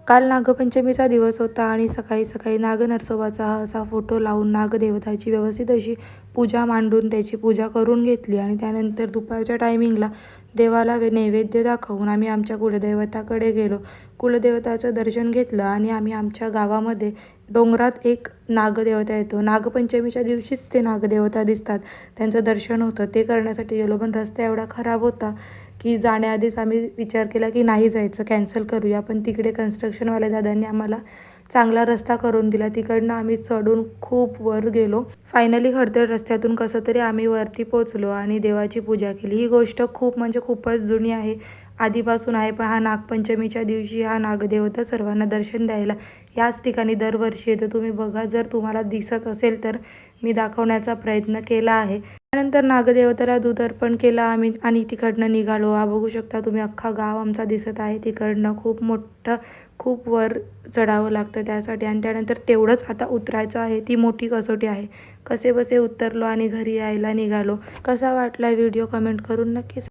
काल नागपंचमीचा दिवस होता आणि सकाळी सकाळी नागनरसोबाचा असा फोटो लावून नागदेवताची व्यवस्थित अशी पूजा मांडून त्याची पूजा करून घेतली आणि त्यानंतर दुपारच्या टायमिंगला देवाला नैवेद्य दाखवून आम्ही आमच्या कुलदैवताकडे गेलो. कुलदेवताचं दर्शन घेतलं आणि आम्ही आमच्या गावामध्ये डोंगरात एक नागदेवता येतो. नागपंचमीच्या दिवशीच ते नागदेवता दिसतात. त्यांचं दर्शन होतं. ते करण्यासाठी गेलो, पण रस्ता एवढा खराब होता की जाण्याआधीच आम्ही विचार केला की नाही जायचं, कॅन्सल करूया. पण तिकडे कन्स्ट्रक्शनवाल्या दादांनी आम्हाला चांगला रस्ता करून दिला. तिकडनं आम्ही चढून खूप वर गेलो. फायनली खडतर रस्त्यातून कसं तरी आम्ही वरती पोचलो आणि देवाची पूजा केली. ही गोष्ट खूप म्हणजे खूपच जुनी आहे, आधीपासून आहे. पण हा नागपंचमीच्या दिवशी हा नागदेवता सर्वांना दर्शन द्यायला याच ठिकाणी दरवर्षी येतो. तुम्ही बघा, जर तुम्हाला दिसत असेल तर मी दाखवण्याचा प्रयत्न केला आहे. त्यानंतर नागदेवतेला दूध अर्पण केलं आम्ही आणि तिकडनं निघालो. हा बघू शकता तुम्ही, अख्खा गाव आमचा दिसत आहे. तिकडनं खूप मोठं, खूप वर चढावं लागतं त्यासाठी आणि त्यानंतर तेवढंच आता उतरायचं आहे. ती मोठी कसोटी आहे. कसेबसे उतरलो आणि घरी यायला निघालो. कसा वाटला व्हिडिओ कमेंट करून नक्की